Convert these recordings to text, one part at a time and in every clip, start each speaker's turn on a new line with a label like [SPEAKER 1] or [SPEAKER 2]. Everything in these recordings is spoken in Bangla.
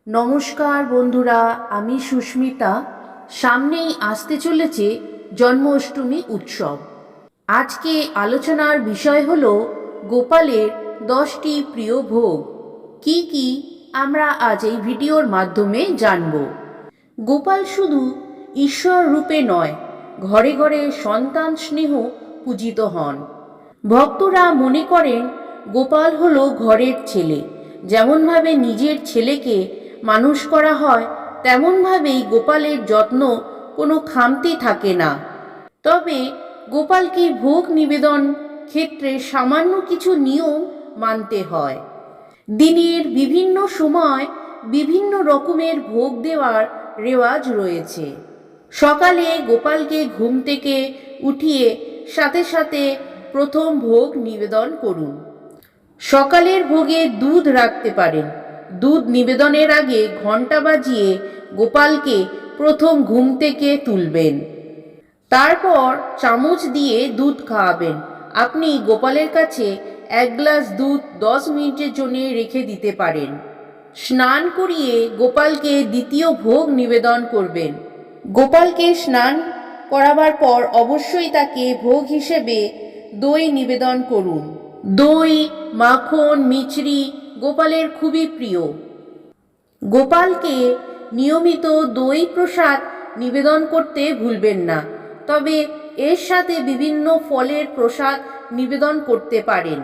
[SPEAKER 1] নমস্কার বন্ধুরা, আমি সুস্মিতা। সামনেই আসতে চলেছে জন্মাষ্টমী উৎসব। আজকে আলোচনার বিষয় হলো গোপালের 10টি প্রিয় ভোগ। কি কি আমরা আজ এই ভিডিওর মাধ্যমে জানব। গোপাল শুধু ঈশ্বর রূপে নয়, ঘরে ঘরে সন্তান স্নেহ পূজিত হন। ভক্তরা মনে করেন গোপাল হলো ঘরের ছেলে। যেমনভাবে নিজের ছেলেকে মানুষ করা হয়, তেমনভাবেই গোপালের যত্ন কোনো খামতি থাকে না। তবে গোপালকে ভোগ নিবেদন ক্ষেত্রে সামান্য কিছু নিয়ম মানতে হয়। দিনের বিভিন্ন সময় বিভিন্ন রকমের ভোগ দেওয়ার রেওয়াজ রয়েছে। সকালে গোপালকে ঘুম থেকে উঠিয়ে সাথে সাথে প্রথম ভোগ নিবেদন করুন। সকালের ভোগে দুধ রাখতে পারেন। দুধ নিবেদনের আগে ঘণ্টা বাজিয়ে গোপালকে প্রথম ঘুম থেকে তুলবেন। তারপর চামচ দিয়ে দুধ খাওয়াবেন। আপনি গোপালের কাছে 1 গ্লাস দুধ 10 মিনিটের জন্য রেখে দিতে পারেন। স্নান করিয়ে গোপালকে দ্বিতীয় ভোগ নিবেদন করবেন। গোপালকে স্নান করাবার পর অবশ্যই তাকে ভোগ হিসেবে দই নিবেদন করুন। দই, মাখন, মিছরি গোপালের খুবই প্রিয়। গোপালকে নিয়মিত দই প্রসাদ নিবেদন করতে ভুলবেন না। তবে এর সাথে বিভিন্ন ফলের প্রসাদ নিবেদন করতে পারেন।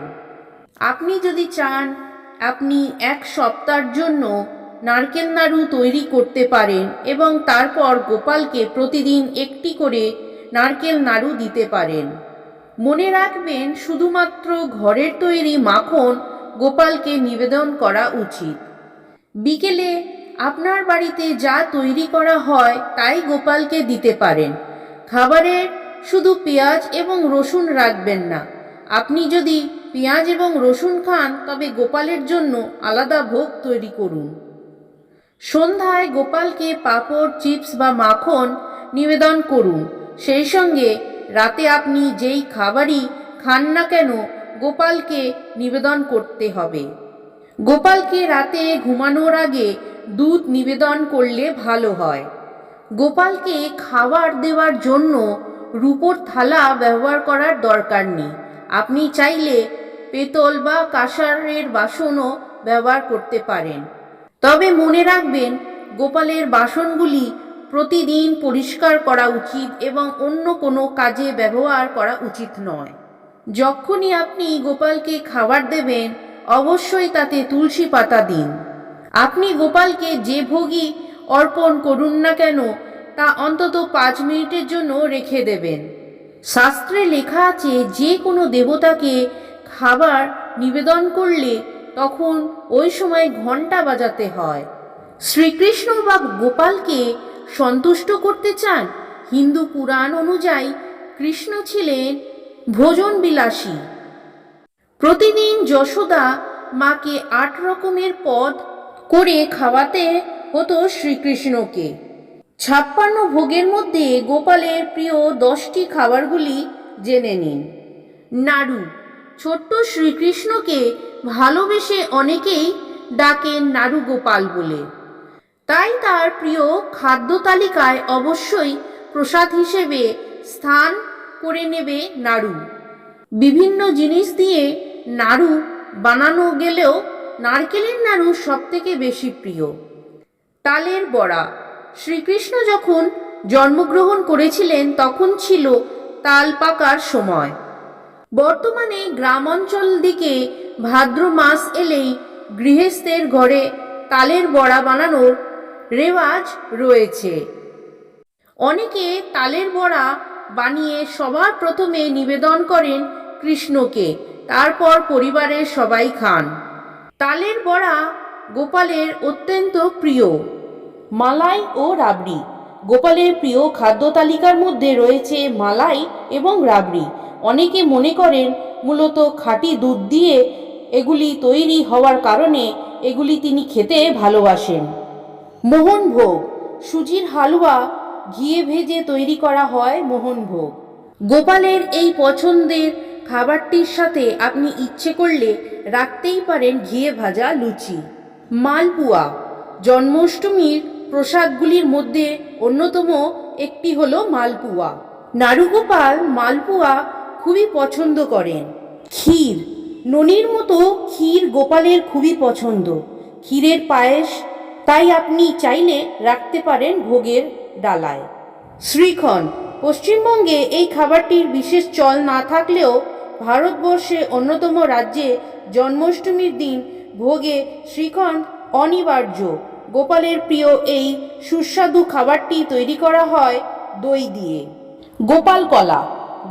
[SPEAKER 1] আপনি যদি চান, আপনি 1 সপ্তাহের জন্য নারকেল নাড়ু তৈরি করতে পারেন এবং তারপর গোপালকে প্রতিদিন একটি করে নারকেল নাড়ু দিতে পারেন। মনে রাখবেন, শুধুমাত্র ঘরের তৈরি মাখন গোপালকে নিবেদন করা উচিত। বিকেলে আপনার বাড়িতে যা তৈরি করা হয় তাই গোপালকে দিতে পারেন। খাবারে শুধু পেঁয়াজ এবং রসুন রাখবেন না। আপনি যদি পেঁয়াজ এবং রসুন খান, তবে গোপালের জন্য আলাদা ভোগ তৈরি করুন। সন্ধ্যায় গোপালকে পাঁপড়, চিপস বা মাখন নিবেদন করুন। সেই সঙ্গে রাতে আপনি যেই খাবারই খান না কেন, গোপালকে নিবেদন করতে হবে। গোপালকে রাতে ঘুমানোর আগে দুধ নিবেদন করলে ভালো হয়। গোপালকে খাবার দেওয়ার জন্য রূপোর থালা ব্যবহার করার দরকার নেই। আপনি চাইলে পেতল বা কাঁসারের বাসনও ব্যবহার করতে পারেন। তবে মনে রাখবেন, গোপালের বাসনগুলি প্রতিদিন পরিষ্কার করা উচিত এবং অন্য কোনো কাজে ব্যবহার করা উচিত নয়। যখনই আপনি গোপালকে খাবার দেবেন, অবশ্যই তাতে তুলসী পাতা দিন। আপনি গোপালকে যে ভোগই অর্পণ করুন না কেন, তা অন্তত 5 মিনিটের জন্য রেখে দেবেন। শাস্ত্রে লেখা আছে, যে কোনো দেবতাকে খাবার নিবেদন করলে তখন ওই সময় ঘণ্টা বাজাতে হয়। শ্রীকৃষ্ণ বা গোপালকে সন্তুষ্ট করতে চান? হিন্দু পুরাণ অনুযায়ী কৃষ্ণ ছিলেন ভোজন বিলাসী। প্রতিদিন যশোদা মাকে 8 রকমের পদ করে খাওয়াতে হতো শ্রীকৃষ্ণকে। 56 ভোগের মধ্যে গোপালের প্রিয় 10টি খাবারগুলি জেনে নিন। নাড়ু। ছোট্ট শ্রীকৃষ্ণকে ভালোবেসে অনেকেই ডাকেন নাড়ু গোপাল বলে। তাই তার প্রিয় খাদ্য তালিকায় অবশ্যই প্রসাদ হিসেবে স্থান করে নেবে নাড়ু। বিভিন্ন জিনিস দিয়ে নাড়ু বানানো গেলেও নারকেলের নাড়ু সবথেকে বেশি প্রিয়। তালের বড়া। শ্রীকৃষ্ণ যখন জন্মগ্রহণ করেছিলেন তখন ছিল তাল পাকার সময়। বর্তমানে গ্রাম অঞ্চল দিকে ভাদ্র মাস এলেই গৃহস্থের ঘরে তালের বড়া বানানোর রেওয়াজ রয়েছে। অনেকে তালের বড়া বানিয়ে সবার প্রথমে নিবেদন করেন কৃষ্ণকে, তারপর পরিবারের সবাই খান। তালের বড়া গোপালের অত্যন্ত প্রিয়। মালাই ও রাবড়ি। গোপালের প্রিয় খাদ্য তালিকার মধ্যে রয়েছে মালাই এবং রাবড়ি। অনেকে মনে করেন মূলত খাঁটি দুধ দিয়ে এগুলি তৈরি হওয়ার কারণে এগুলি তিনি খেতে ভালোবাসেন। মোহনভোগ। সুজির হালুয়া ঘিয়ে ভেজে তৈরি করা হয় মোহনভোগ। গোপালের এই পছন্দের খাবারটির সাথে আপনি ইচ্ছে করলে রাখতেই পারেন ঘিয়ে ভাজা লুচি। মালপুয়া। জন্মাষ্টমীর প্রসাদগুলির মধ্যে অন্যতম একটি হলো মালপুয়া। নাড়ুগোপাল মালপুয়া খুবই পছন্দ করেন। ক্ষীর, ননির মতো ক্ষীর গোপালের খুবই পছন্দ। ক্ষীরের পায়েস তাই আপনি চাইলে রাখতে পারেন ভোগের ডালায়। শ্রীখণ্ড, পশ্চিমবঙ্গে এই খাবারটির বিশেষ চল না থাকলেও ভারতবর্ষে অন্যতম রাজ্যে জন্মাষ্টমীর দিন ভোগে শ্রীখণ্ড অনিবার্য। গোপালের প্রিয় এই সুস্বাদু খাবারটি তৈরি করা হয় দই দিয়ে। গোপাল কলা,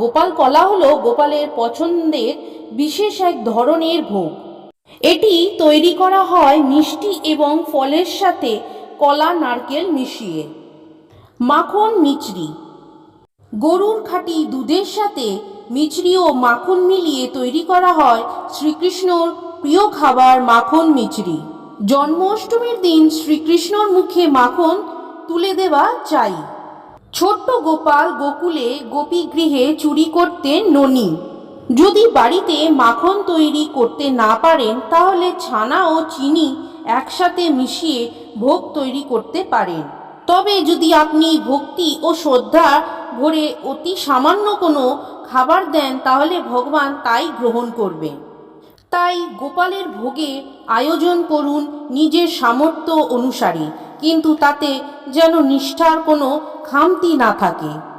[SPEAKER 1] গোপাল কলা হলো গোপালের পছন্দের বিশেষ এক ধরনের ভোগ। এটি তৈরি করা হয় মিষ্টি এবং ফলের সাথে কলা নারকেল মিশিয়ে। মাখন মিচড়ি, গরুর খাঁটি দুধের সাথে মিচড়ি ও মাখন মিলিয়ে তৈরি করা হয় শ্রীকৃষ্ণর প্রিয় খাবার মাখন মিচড়ি। জন্মাষ্টমীর দিন শ্রীকৃষ্ণর মুখে মাখন তুলে দেওয়া চাই। ছোট্ট গোপাল গোকুলে গোপীগৃহে চুরি করতেন ননি। যদি বাড়িতে মাখন তৈরি করতে না পারেন তাহলে ছানা ও চিনি একসাথে মিশিয়ে ভোগ তৈরি করতে পারেন। তবে যদি আপনি ভক্তি ও শ্রদ্ধা ভরে অতি সামান্য কোনো খাবার দেন তাহলে ভগবান তাই গ্রহণ করবেন। তাই গোপালের ভোগে আয়োজন করুন নিজের সামর্থ্য অনুসারে, কিন্তু তাতে যেন নিষ্ঠার কোনো খামতি না থাকে।